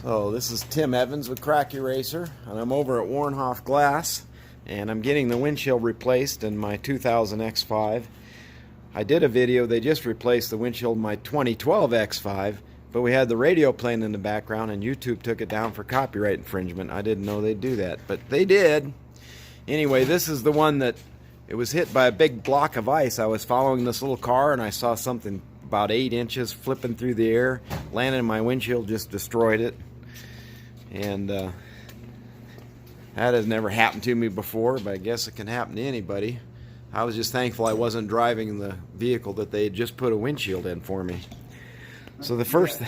So this is Tim Evans with Crack Eraser, and I'm over at Warnhoff Glass, and I'm getting the windshield replaced in my 2000 X5. I did a video, they just replaced the windshield in my 2012 X5, but we had the radio playing in the background and YouTube took it down for copyright infringement. I didn't know they'd do that, but they did. Anyway, this is the one that it was hit by a big block of ice. I was following this little car and I saw something about 8 inches flipping through the air, landed in my windshield, just destroyed it. And that has never happened to me before, but I guess it can happen to anybody. I was just thankful I wasn't driving the vehicle that they had just put a windshield in for me. So the first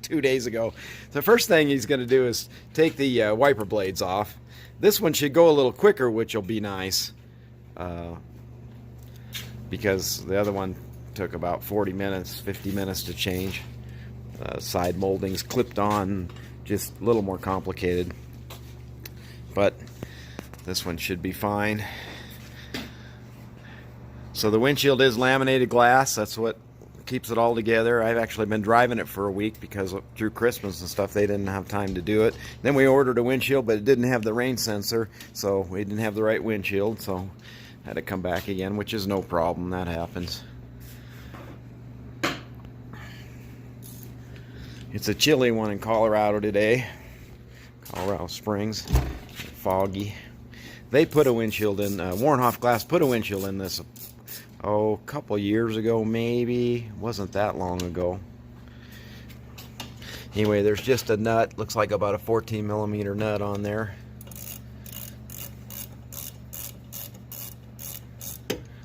2 days ago, the first thing he's going to do is take the wiper blades off. This one should go a little quicker, which will be nice, because the other one took about 40 minutes, 50 minutes to change. Side moldings clipped on, just a little more complicated, but this one should be fine. So the windshield is laminated glass. That's what keeps it all together. I've actually been driving it for a week because through Christmas and stuff they didn't have time to do it. Then we ordered a windshield, but it didn't have the rain sensor, so we didn't have the right windshield, so I had to come back again, which is no problem. That happens. It's a chilly one in Colorado today. Colorado Springs. Foggy. They put a windshield in, Warnhoff Glass put a windshield in this, a couple years ago maybe. Wasn't that long ago. Anyway, there's just a nut. Looks like about a 14 millimeter nut on there.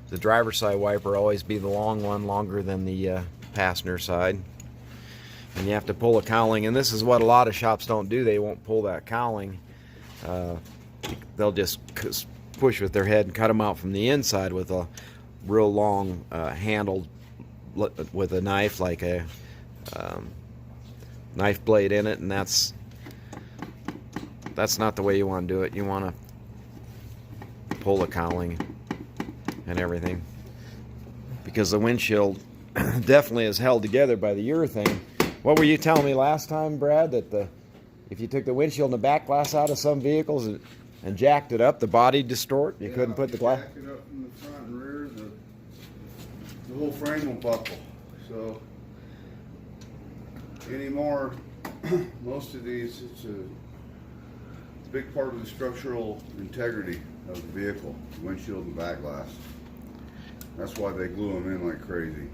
The driver's side wiper always be the long one, longer than the passenger side. And you have to pull a cowling, and this is what a lot of shops don't do. They won't pull that cowling. They'll just push with their head and cut them out from the inside with a real long handle with a knife, like a knife blade in it, and that's not the way you want to do it. You want to pull the cowling and everything, because the windshield definitely is held together by the urethane. What were you telling me last time, Brad, that if you took the windshield and the back glass out of some vehicles and jacked it up, the body distort? You couldn't put the glass. Jack it up in the front and rear, the whole frame will buckle. So anymore, most of these, it's a big part of the structural integrity of the vehicle, the windshield and back glass. That's why they glue them in like crazy.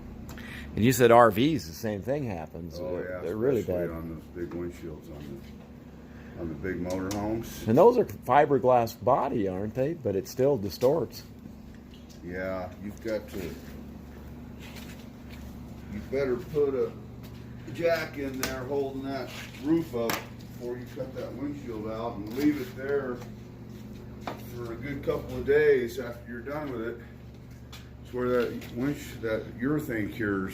And you said RVs, the same thing happens. Oh yeah, they're really bad on those big windshields on the big motorhomes. And those are fiberglass body, aren't they? But it still distorts. Yeah, you've got to. You better put a jack in there holding that roof up before you cut that windshield out, and leave it there for a good couple of days after you're done with it. It's where that urethane cures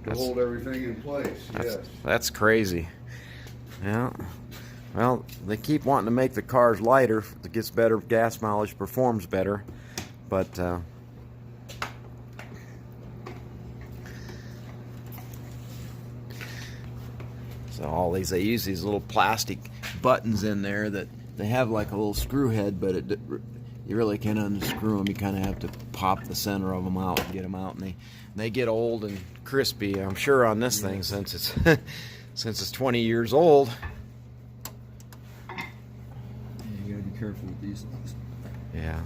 to hold everything in place. Yes. That's crazy. Yeah. Well, they keep wanting to make the cars lighter. It gets better gas mileage, performs better, but so all these, they use these little plastic buttons in there that they have like a little screw head, but you really can't unscrew them. You kind of have to pop the center of them out and get them out, and they get old and crispy. I'm sure on this thing, since it's since it's 20 years old. Yeah, you gotta be careful with these things. Yeah.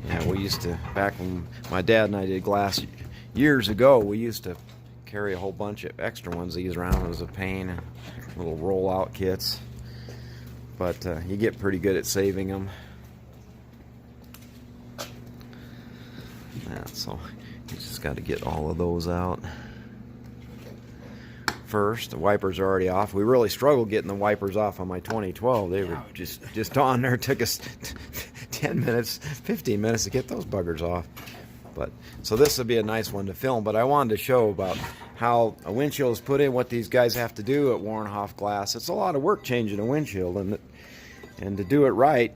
Yeah, we used to, back when my dad and I did glass years ago, we used to carry a whole bunch of extra ones. These around, it was a pain, little roll-out kits. But you get pretty good at saving them. Yeah, so you just got to get all of those out first. The wipers are already off. We really struggled getting the wipers off on my 2012. They were just on there. It took us 10 minutes, 15 minutes to get those buggers off. But so this would be a nice one to film. But I wanted to show about how a windshield is put in, what these guys have to do at Warnhoff Glass. It's a lot of work changing a windshield, and to do it right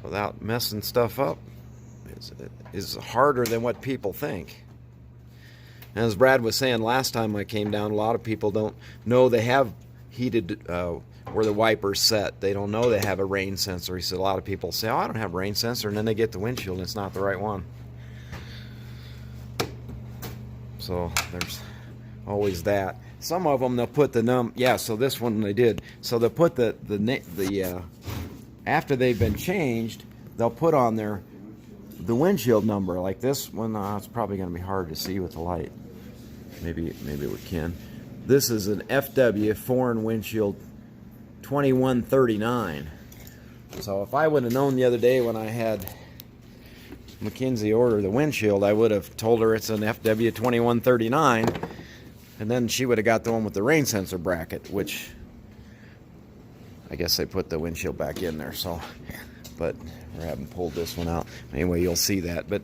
without messing stuff up, is harder than what people think. And as Brad was saying last time I came down, a lot of people don't know they have heated where the wipers set. They don't know they have a rain sensor. He said a lot of people say, oh, I don't have a rain sensor, and then they get the windshield and it's not the right one. So there's always that. Some of them they'll put the so this one they did. So they'll put the after they've been changed, they'll put on there the windshield number. Like this one, it's probably going to be hard to see with the light. Maybe we can. This is an FW foreign windshield 2139. So if I would have known the other day when I had Mackenzie order the windshield, I would have told her it's an FW 2139, and then she would have got the one with the rain sensor bracket, which I guess they put the windshield back in there. So, but we haven't pulled this one out. Anyway, you'll see that. But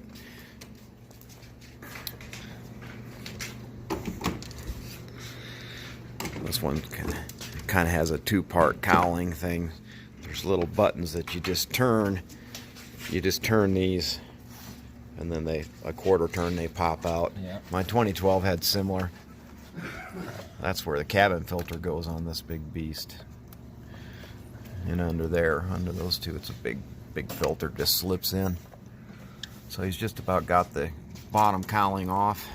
this one kind of has a two-part cowling thing. There's little buttons that you just turn. You just turn these, and then a quarter turn, they pop out. Yeah. My 2012 had similar. That's where the cabin filter goes on this big beast. And under those two, it's a big filter, just slips in. So he's just about got the bottom cowling off.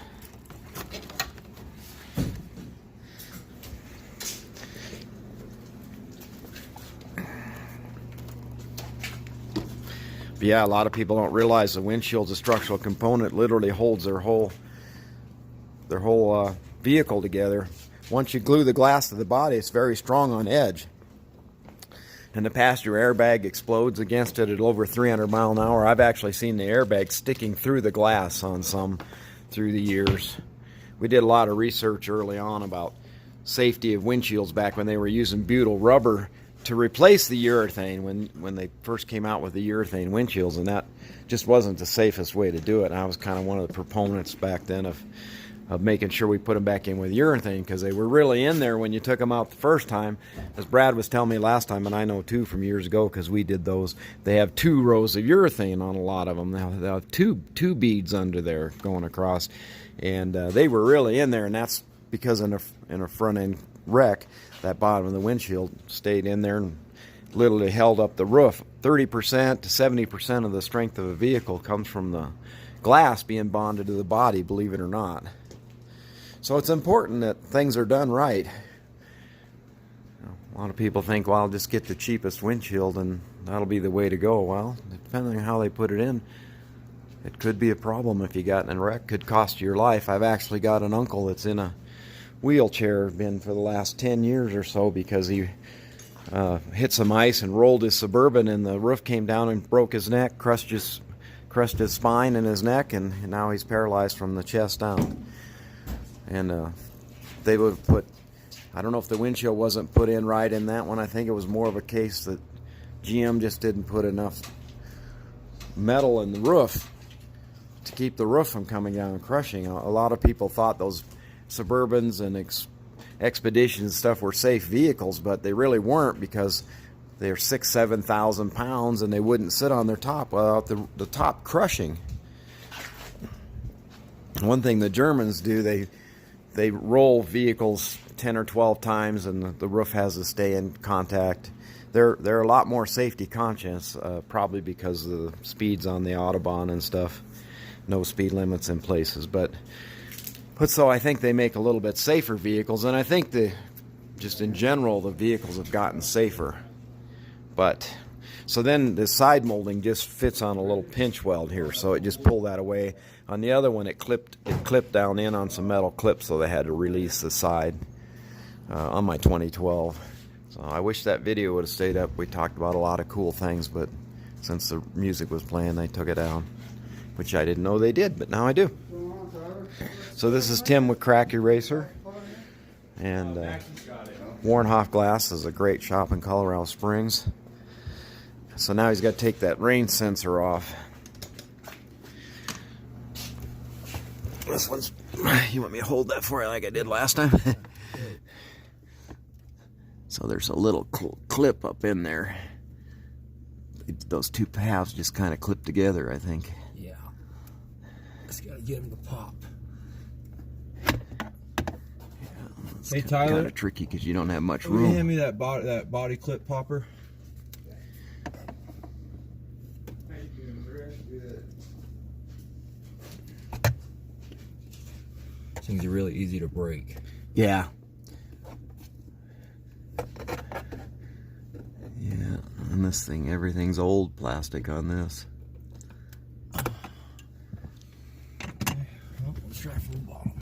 But yeah, a lot of people don't realize the windshield's a structural component. It literally holds their whole vehicle together. Once you glue the glass to the body, it's very strong on edge. And the passenger airbag explodes against it at over 300 miles an hour. I've actually seen the airbag sticking through the glass on some through the years. We did a lot of research early on about safety of windshields back when they were using butyl rubber to replace the urethane when they first came out with the urethane windshields, and that just wasn't the safest way to do it. And I was kind of one of the proponents back then of making sure we put them back in with urethane, because they were really in there when you took them out the first time. As Brad was telling me last time, and I know too from years ago because we did those, they have 2 rows of urethane on a lot of them. They'll have two beads under there going across, and they were really in there, and that's because in a front end wreck, that bottom of the windshield stayed in there and literally held up the roof. 30% to 70% of the strength of a vehicle comes from the glass being bonded to the body, believe it or not. So it's important that things are done right. A lot of people think, well, I'll just get the cheapest windshield and that'll be the way to go. Well, depending on how they put it in, it could be a problem if you got in a wreck. Could cost you your life. I've actually got an uncle that's in a wheelchair, been for the last 10 years or so, because he hit some ice and rolled his Suburban, and the roof came down and broke his neck, crushed his spine and his neck, and now he's paralyzed from the chest down. And they would have put, I don't know if the windshield wasn't put in right in that one. I think it was more of a case that GM just didn't put enough metal in the roof to keep the roof from coming down and crushing. A lot of people thought those Suburbans and Expeditions and stuff were safe vehicles, but they really weren't, because they're 6,000-7,000 pounds and they wouldn't sit on their top without the top crushing. One thing the Germans do, they roll vehicles 10 or 12 times and the roof has to stay in contact. They're a lot more safety conscious, probably because of the speeds on the Autobahn and stuff. No speed limits in places, but so I think they make a little bit safer vehicles, and I think just in general the vehicles have gotten safer. But so then the side molding just fits on a little pinch weld here, so it just pulled that away. On the other one, it clipped down in on some metal clips, so they had to release the side on my 2012. So I wish that video would have stayed up. We talked about a lot of cool things, but since the music was playing, they took it down, which I didn't know they did, but now I do. So this is Tim with Crack Eraser, and Warnhoff Glass is a great shop in Colorado Springs. So now he's got to take that rain sensor off. This one's, you want me to hold that for you like I did last time? So there's a little clip up in there. Those two halves just kind of clip together, I think. Yeah. Just gotta get him to pop. It's Hey, Tyler. kind of tricky because you don't have much Will you room. hand me that body clip popper? Things are really easy to break. Yeah. Yeah, and this thing, everything's old plastic on this. Okay, well, let's try from the bottom.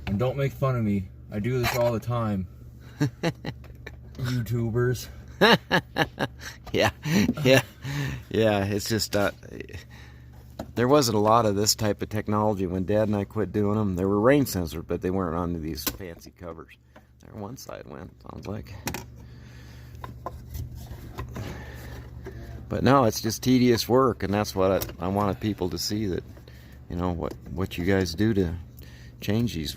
And don't make fun of me. I do this all the time. YouTubers. Yeah. It's just there wasn't a lot of this type of technology when Dad and I quit doing them. There were rain sensors, but they weren't on these fancy covers. There, one side went. Sounds like. But no, it's just tedious work, and that's what I wanted people to see, that, you know, what you guys do to change these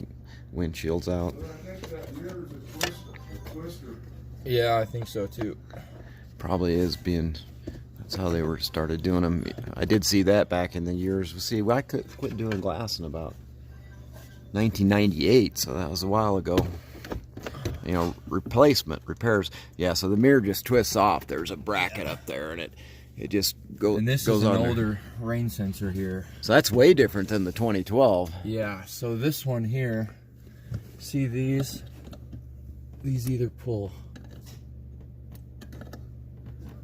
windshields out. But I think that mirror's a twister. Yeah, I think so too. Probably is being. That's how they were started doing them. I did see that back in the years. See, I quit doing glass in about 1998, so that was a while ago. You know, repairs. Yeah, so the mirror just twists off. There's a bracket up there, and it just goes. And this goes is an on older rain sensor here. So that's way different than the 2012. Yeah, so this one here, see these? These either pull.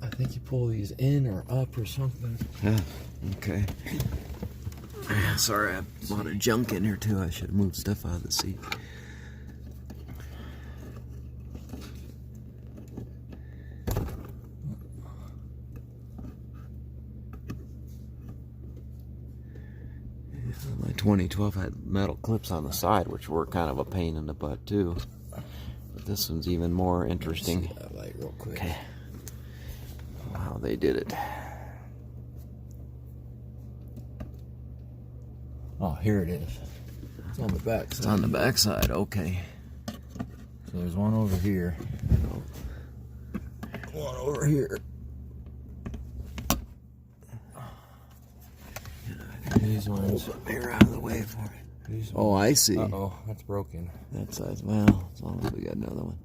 I think you pull these in or up or something. Yeah. Okay. Sorry, I have a lot of junk in here too. I should have moved stuff out of the seat. My 2012 had metal clips on the side, which were kind of a pain in the butt too. But this one's even more interesting. Let's see that light real quick. Okay. How they did it. Oh, here it is. It's on the back side. It's on the back side. Okay. So there's one over here. One over here. These ones. Here, out of the way for it. These Oh, I see. Uh-oh, that's broken. That size. Well, as long as we got another one.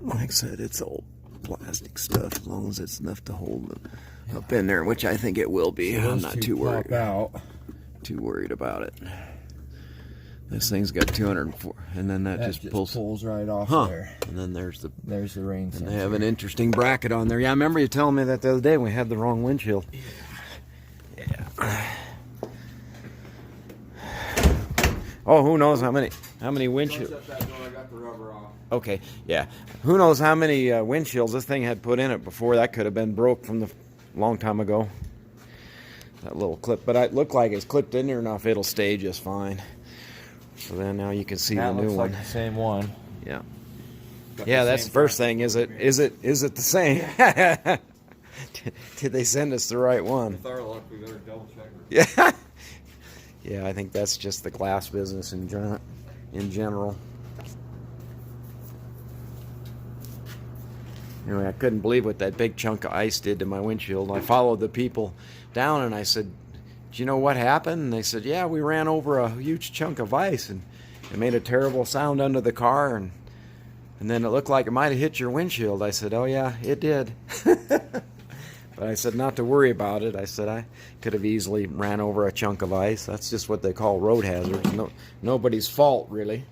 Like I said, it's old plastic stuff, as long as it's enough to hold it up in there, which I think it will be. So I'm those not two too worried. pop out. Too worried about it. This thing's got 204, and then that just pulls right off there. And then there's the rain and sensor. they have an interesting bracket on there. Yeah, I remember you telling me that the other day when we had the wrong windshield. Yeah. Oh, who knows how many windshields? I got the rubber off. Okay, yeah. Who knows how many windshields this thing had put in it before? That could have been broke from the long time ago. That little clip, but it looked like it's clipped in there enough. It'll stay just fine. So then now you can see That the new looks one. like the same one. Yeah. Got Yeah, the that's same the first bracket thing. Is it the same? Did they send us the right one? With our luck, we better double check it. Yeah. Yeah, I think that's just the glass business in general. Anyway, I couldn't believe what that big chunk of ice did to my windshield. I followed the people down and I said, "Do you know what happened?" And they said, "Yeah, we ran over a huge chunk of ice and it made a terrible sound under the car and then it looked like it might have hit your windshield." I said, "Oh yeah, it did." But I said not to worry about it. I said I could have easily ran over a chunk of ice. That's just what they call road hazards. Nobody's fault, really.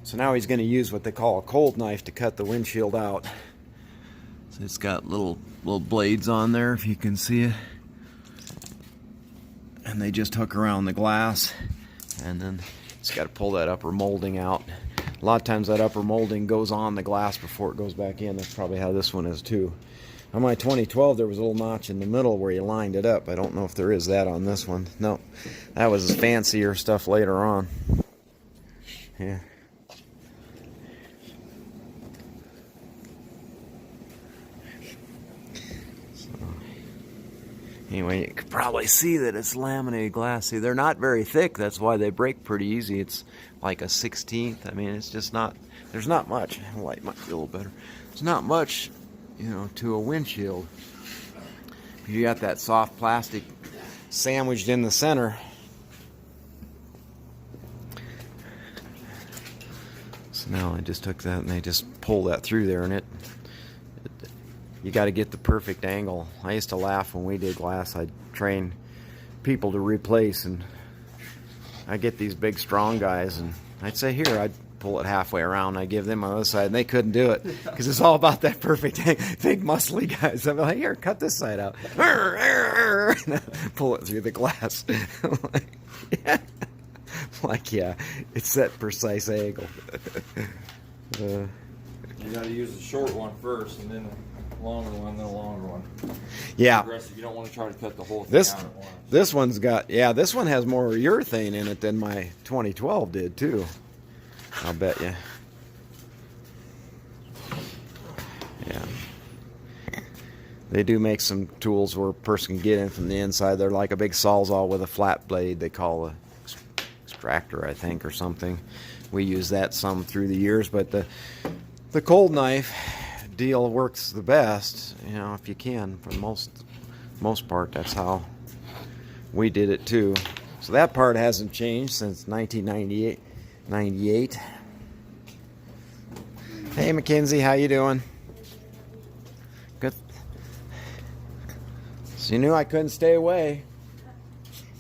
So now he's going to use what they call a cold knife to cut the windshield out. So it's got little blades on there, if you can see it. And they just hook around the glass. And then it's got to pull that upper molding out. A lot of times that upper molding goes on the glass before it goes back in. That's probably how this one is too. On my 2012, there was a little notch in the middle where you lined it up. I don't know if there is that on this one. No, that was fancier stuff later on. Yeah. Anyway, you can probably see that it's laminated glass. See, they're not very thick. That's why they break pretty easy. It's like a 1/16. I mean, it's just not, there's not much. The light might be a little better. It's not much, you know, to a windshield. You got that soft plastic sandwiched in the center. So now I just took that and they just pull that through there, and you got to get the perfect angle. I used to laugh when we did glass. I'd train people to replace, and I get these big strong guys, and I'd say, here, I'd pull it halfway around. I give them on the other side, and they couldn't do it because it's all about that perfect angle. Big muscly guys. I'm like, here, cut this side out. Pull it through the glass. Like, yeah, it's that precise angle. You got to use the short one first, and then the longer one, then the longer one. Yeah. Aggressive. You don't want to try to cut the whole thing This out at once. this one's got, yeah, this one has more urethane in it than my 2012 did too. I'll bet you. Yeah. They do make some tools where a person can get in from the inside. They're like a big sawzall with a flat blade. They call a extractor, I think, or something. We use that some through the years, but the cold knife deal works the best, you know, if you can. For the most part, that's how we did it too. So that part hasn't changed since 1998. Hey Mackenzie, how you doing? Good. So you knew I couldn't stay away.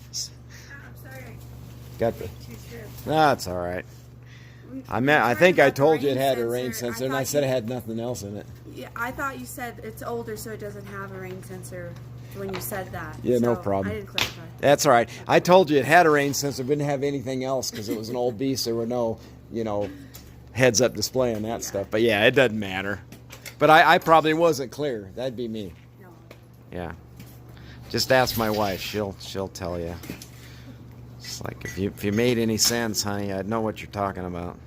I'm sorry. Got the. Too true. That's all right. I think I told you it had a rain sensor, and I said it had nothing else in it. Yeah, I thought you said it's older, so it doesn't have a rain sensor when you said that. Yeah, no So problem. I didn't clarify. That's all right. I told you it had a rain sensor, but didn't have anything else because it was an old beast. There were no, you know, heads-up display and that stuff. But yeah, it doesn't matter. But I probably wasn't clear. That'd be me. No. Yeah. Just ask my wife. She'll tell you. It's like if you made any sense, honey, I'd know what you're talking about.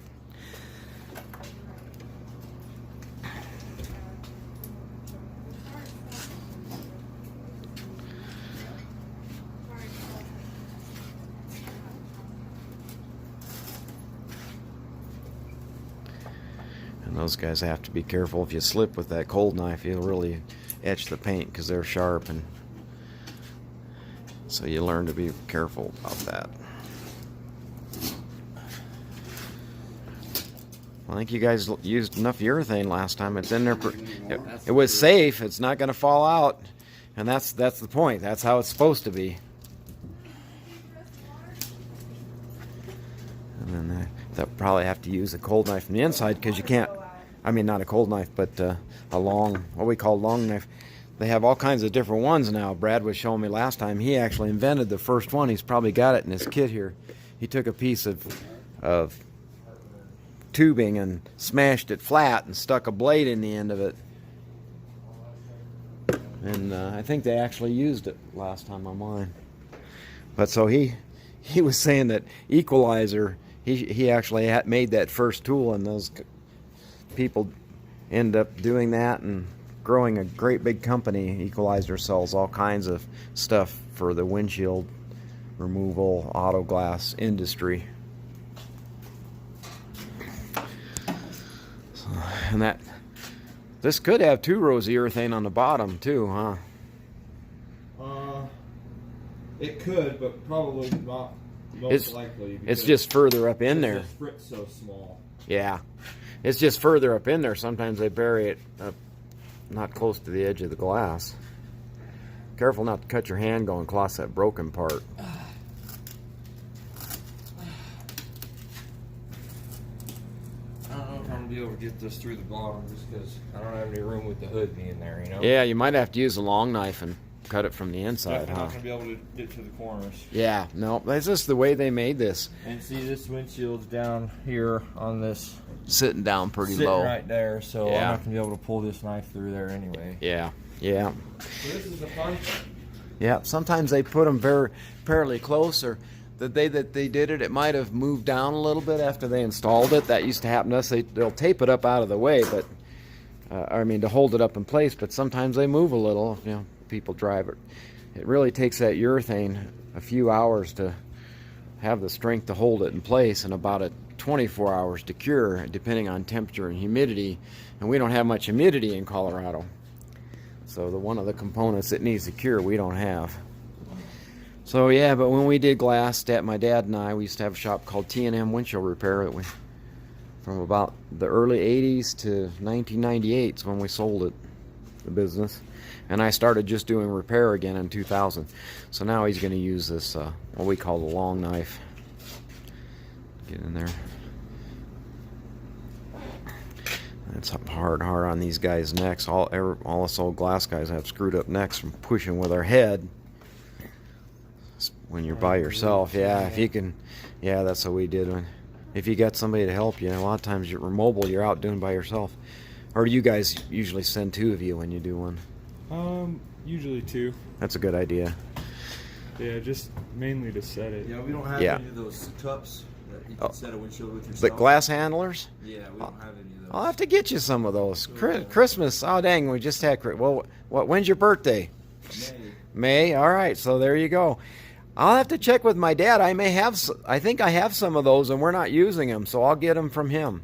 And those guys have to be careful. If you slip with that cold knife, you'll really etch the paint because they're sharp, and so you learn to be careful about that. I think you guys used enough urethane last time. It's in there. It was safe. It's not going to fall out, and that's the point. That's how it's supposed to be. And then they'll probably have to use a cold knife from the inside because you can't. I mean, not a cold knife, but a long, what we call long knife. They have all kinds of different ones now. Brad was showing me last time. He actually invented the first one. He's probably got it in his kit here. He took a piece of tubing and smashed it flat and stuck a blade in the end of it. And I think they actually used it last time on mine. But so he was saying that equalizer, he actually had made that first tool, and those people end up doing that and growing a great big company. Equalizer sells all kinds of stuff for the windshield removal, auto glass industry. So, and this could have 2 rows of urethane on the bottom too, huh? It could, but probably not. Most likely. It's just further up in there. The sprit's so small. Yeah, it's just further up in there. Sometimes they bury it up, not close to the edge of the glass. Careful not to cut your hand going across that broken part. I don't know if I'm going to be able to get this through the bottom just because I don't have any room with the hood being there, you know? Yeah, you might have to use a long knife and cut it from the inside, Definitely huh? not going to be able to get to the corners. Yeah, no, that's just the way they made this. And see, this windshield's down here on this. Sitting down pretty Sitting low. right there, so Yeah. I'm not going to be able to pull this knife through there anyway. Yeah, yeah. So this is the fun thing. Yeah, sometimes they put them fairly close, or the day that they did it, it might have moved down a little bit after they installed it. That used to happen to us. They'll tape it up out of the way, but I mean to hold it up in place. But sometimes they move a little. You know, people drive it it really takes that urethane a few hours to have the strength to hold it in place, and about 24 hours to cure, depending on temperature and humidity. And we don't have much humidity in Colorado, so one of the components that needs to cure we don't have. So yeah, but when we did glass, my dad and I, we used to have a shop called T&M Windshield Repair that from about the early 80s to 1998 is when we sold it, the business. And I started just doing repair again in 2000. So now he's going to use this, what we call the long knife. Get in there. It's hard on these guys' necks. All us old glass guys have screwed up necks from pushing with our head. When you're by yourself, yeah, if you can, yeah, that's what we did. If you got somebody to help you, a lot of times you're mobile, you're out doing by yourself. Or do you guys usually send two of you when you do one? Usually two. That's a good idea. Yeah, just mainly to set it. Yeah, we don't have any of those cups that you can set a windshield with yourself. The glass handlers? Yeah, we don't have any of those. I'll have to get you some of those. Christmas, oh dang, we just had, well, when's your birthday? May, all right, so there you go. I'll have to check with my dad. I think I have some of those and we're not using them, so I'll get them from him.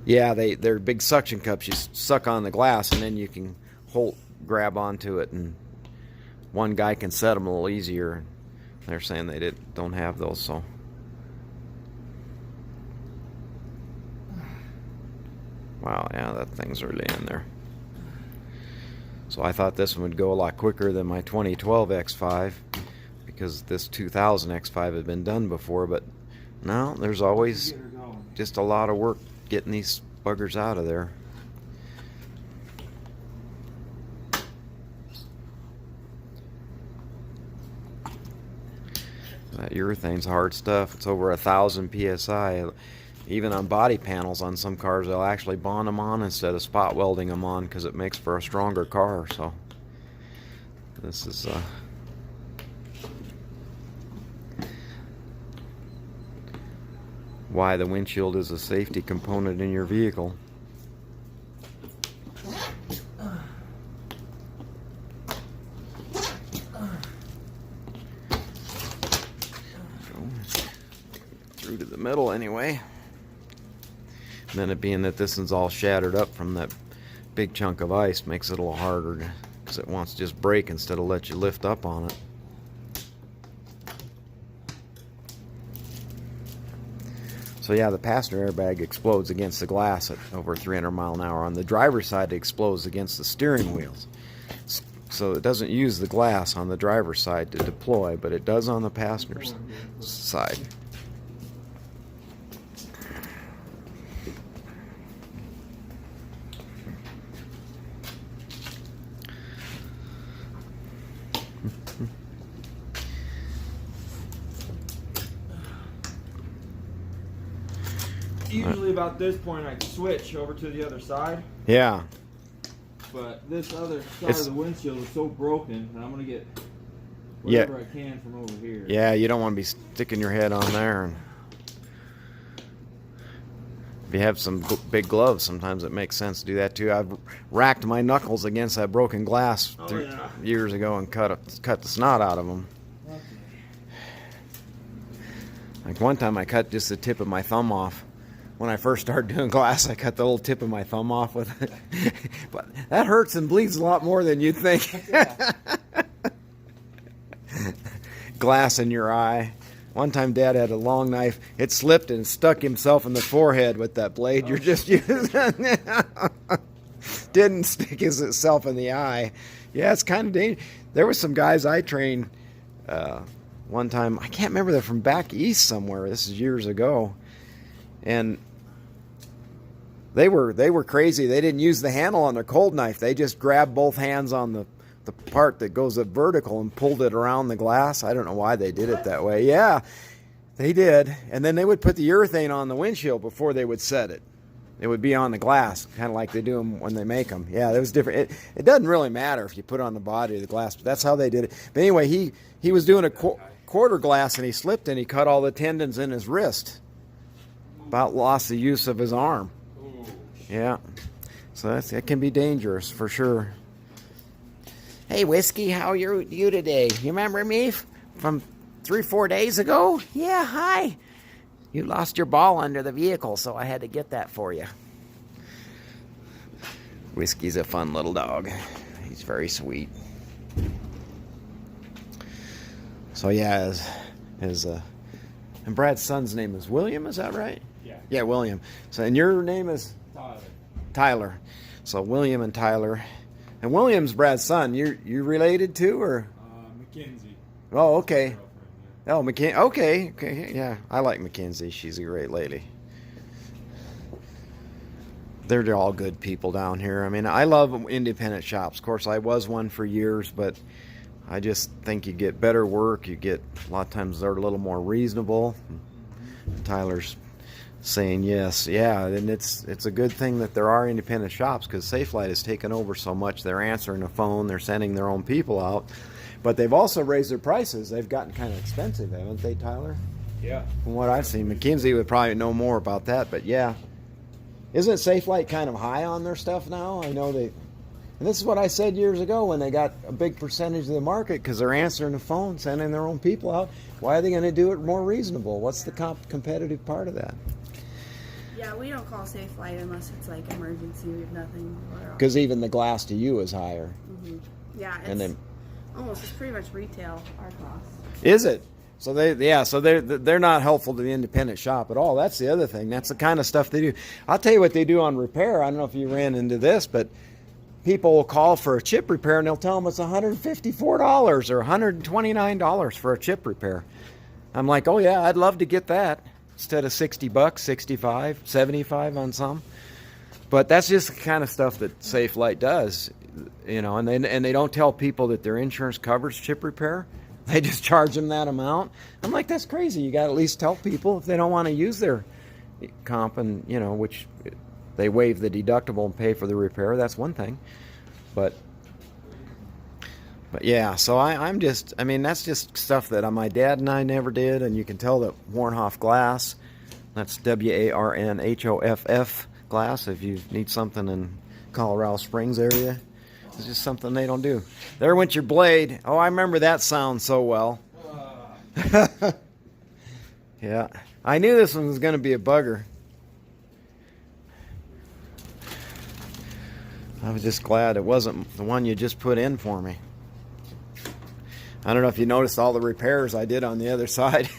Yeah, they're big suction cups. You suck on the glass and then you can grab onto it, and one guy can set them a little easier. They're saying they don't have those, so. Wow, yeah, that thing's really in there. So I thought this one would go a lot quicker than my 2012 X5, because this 2000 X5 had been done before, but no, there's always just a lot of work getting these buggers out of there. That urethane's hard stuff. It's over 1,000 psi. Even on body panels on some cars, they'll actually bond them on instead of spot welding them on, because it makes for a stronger car. So this is why the windshield is a safety component in your vehicle. Through to the middle anyway. And then it being that this one's all shattered up from that big chunk of ice makes it a little harder, because it wants to just break instead of let you lift up on it. So yeah, the passenger airbag explodes against the glass at over 300 miles an hour. On the driver's side, it explodes against the steering wheels. So it doesn't use the glass on the driver's side to deploy, but it does on the passenger's side. Usually about this point I switch over to the other side, Yeah. but this other side of the windshield is so broken, and I'm going to get whatever I can from over here. Yeah, you don't want to be sticking your head on there. And if you have some big gloves, sometimes it makes sense to do that too. I've racked my knuckles against that broken glass years ago and cut the snot out of them. Okay. Like one time I cut just the tip of my thumb off. When I first started doing glass, I cut the little tip of my thumb off with it. But that hurts and bleeds a lot more than you'd think. Glass in your eye. One time Dad had a long knife. It slipped and stuck himself in the forehead with that blade you're just using. Didn't stick itself in the eye. Yeah, it's kind of dangerous. There were some guys I trained one time. I can't remember. They're from back east somewhere. This is years ago. And they were crazy. They didn't use the handle on their cold knife. They just grabbed both hands on the part that goes up vertical and pulled it around the glass. I don't know why they did it that way. Yeah, they did. And then they would put the urethane on the windshield before they would set it. It would be on the glass, kind of like they do them when they make them. Yeah, it was different. It doesn't really matter if you put it on the body of the glass, but that's how they did it. But anyway, he was doing a quarter glass, and he slipped and he cut all the tendons in his wrist. About lost the use of his arm. Yeah, so that can be dangerous for sure. Hey, Whiskey, how are you today? You remember me from 3-4 days ago? Yeah, hi. You lost your ball under the vehicle, so I had to get that for you. Whiskey's a fun little dog. He's very sweet. So yeah, and Brad's son's name is William, is that right? Yeah. Yeah, William. So, and your name is? Tyler. Tyler. So William and Tyler. And William's Brad's son. You related to, or? Mackenzie. Oh, okay. Girlfriend, yeah. Oh, okay, yeah. I like Mackenzie. She's a great lady. They're all good people down here. I mean, I love independent shops. Of course, I was one for years, but I just think you get better work. You get, a lot of times they're a little more reasonable. Tyler's saying yes. Yeah, and it's a good thing that there are independent shops, because Safelite has taken over so much. They're answering the phone. They're sending their own people out. But they've also raised their prices. They've gotten kind of expensive, haven't they, Tyler? Yeah. From what I've seen. Mackenzie would probably know more about that, but yeah. Isn't Safelite kind of high on their stuff now? I know they... And this is what I said years ago when they got a big percentage of the market, because they're answering the phone, sending their own people out. Why are they going to do it more reasonable? What's the competitive part of that? Yeah, we don't call Safelite unless it's like emergency. We have nothing. Because even the glass to you is higher. Mm-hmm. Yeah, it's And then, almost, it's pretty much retail, our cost. is it? So they're not helpful to the independent shop at all. That's the other thing. That's the kind of stuff they do. I'll tell you what they do on repair. I don't know if you ran into this, but people will call for a chip repair and they'll tell them it's $154 or $129 for a chip repair. I'm like, oh yeah, I'd love to get that instead of $60, $65, $75 on some. But that's just the kind of stuff that Safelite does, you know. And they don't tell people that their insurance covers chip repair. They just charge them that amount. I'm like, that's crazy. You got to at least tell people if they don't want to use their comp, and you know, which they waive the deductible and pay for the repair. That's one thing. But yeah, so I mean, that's just stuff that my dad and I never did. And you can tell that Warnhoff glass, that's WARNHOFF glass, if you need something in Colorado Springs area. It's just something they don't do. There went your blade. Oh, I remember that sound so well. Yeah, I knew this one was going to be a bugger. I was just glad it wasn't the one you just put in for me. I don't know if you noticed all the repairs I did on the other side.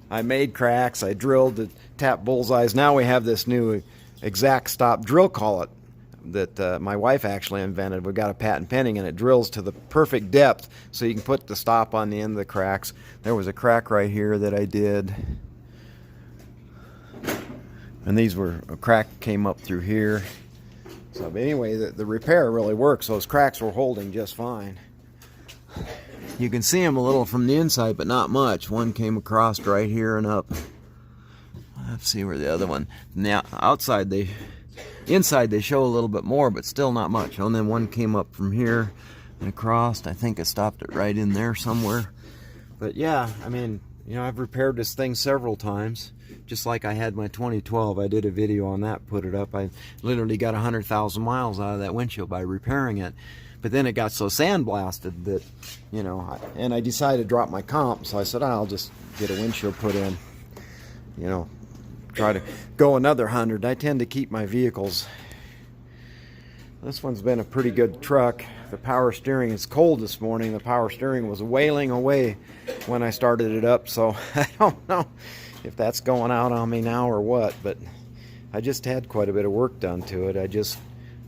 I made cracks. I drilled to tap bullseyes. Now we have this new exact stop drill collet that my wife actually invented. We've got a patent pending, and it drills to the perfect depth so you can put the stop on the end of the cracks. There was a crack right here that I did, and a crack came up through here. So but anyway, the repair really works. Those cracks were holding just fine. You can see them a little from the inside, but not much. One came across right here and up. Let's see where the other one. Now outside inside they show a little bit more, but still not much. And then one came up from here and across. I think I stopped it right in there somewhere. But yeah, I mean, you know, I've repaired this thing several times. Just like I had my 2012. I did a video on that, put it up. I literally got 100,000 miles out of that windshield by repairing it. But then it got so sandblasted that, you know, and I decided to drop my comp. So I said, I'll just get a windshield put in, you know, try to go another 100. I tend to keep my vehicles. This one's been a pretty good truck. The power steering is cold this morning. The power steering was wailing away when I started it up. So I don't know if that's going out on me now or what, but I just had quite a bit of work done to it. I just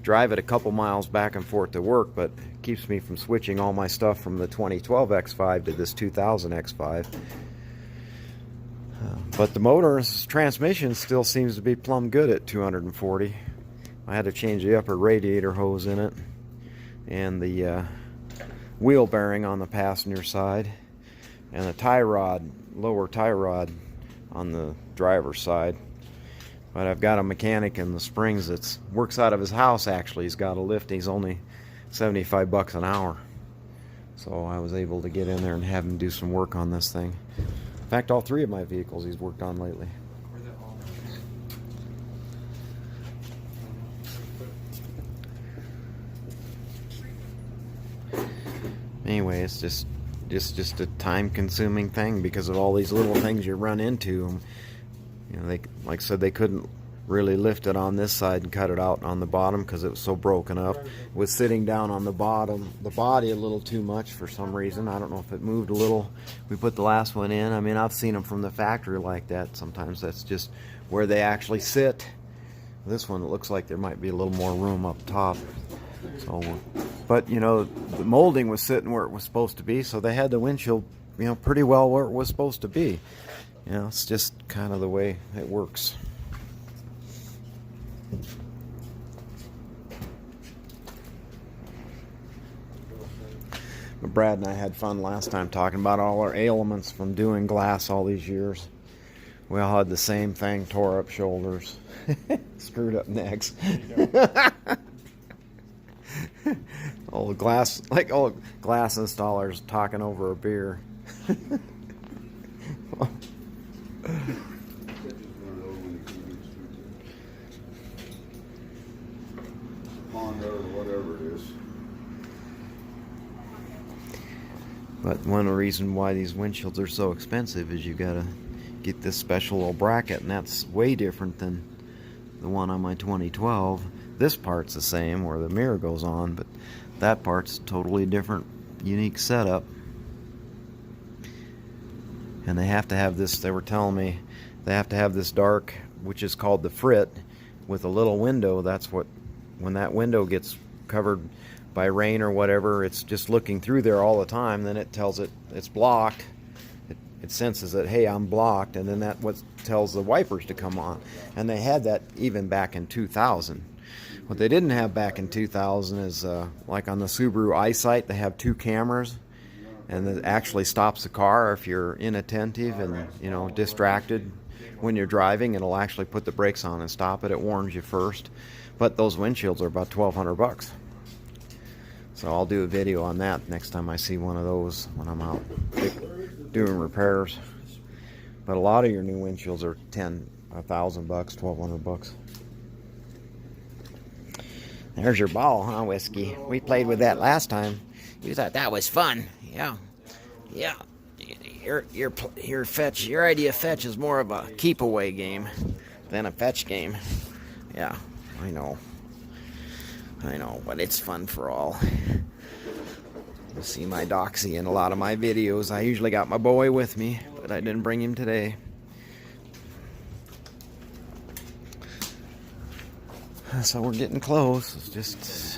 drive it a couple miles back and forth to work, but it keeps me from switching all my stuff from the 2012 X5 to this 2000 X5. But the motor's transmission still seems to be plumb good at 240. I had to change the upper radiator hose in it and the wheel bearing on the passenger side and the tie rod, lower tie rod on the driver's side. But I've got a mechanic in the Springs that works out of his house. Actually, he's got a lift. He's only $75 an hour. So I was able to get in there and have him do some work on this thing. In fact, all three of my vehicles he's worked on lately. anyway, it's just a time-consuming thing because of all these little things you run into. You know, they, like I said, they couldn't really lift it on this side and cut it out on the bottom because it was so broken up. It was sitting down on the bottom, the body a little too much for some reason. I don't know if it moved a little. We put the last one in. I mean, I've seen them from the factory like that. Sometimes that's just where they actually sit. This one, it looks like there might be a little more room up top. So, but you know, the molding was sitting where it was supposed to be, so they had the windshield, you know, pretty well where it was supposed to be. You know, it's just kind of the way it works. But Brad and I had fun last time talking about all our ailments from doing glass all these years. We all had the same thing: tore up shoulders, screwed up necks. Old glass, like old glass installers talking over a beer. Honda or whatever it is. But one of the reasons why these windshields are so expensive is you gotta get this special little bracket, and that's way different than the one on my 2012. This part's the same where the mirror goes on, but that part's totally different, unique setup. And they have to have this, they were telling me, they have to have this dark, which is called the frit, with a little window. That's what, when that window gets covered by rain or whatever, it's just looking through there all the time, then it tells it it's blocked. It senses that, hey, I'm blocked, and then that what tells the wipers to come on. And they had that even back in 2000. What they didn't have back in 2000 is, like on the Subaru EyeSight, they have 2 cameras, and it actually stops the car if you're inattentive and, you know, distracted when you're driving. It'll actually put the brakes on and stop it. It warns you first. But those windshields are about $1,200. So I'll do a video on that next time I see one of those when I'm out doing repairs. But a lot of your new windshields are $1,000, $1,200. There's your ball, huh, Whiskey? We played with that last time. You thought that was fun. Yeah. Yeah. Your fetch, your idea of fetch is more of a keep away game than a fetch game. Yeah, I know, but it's fun for all. You'll see my doxy in a lot of my videos. I usually got my boy with me, but I didn't bring him today. So we're getting close. It's just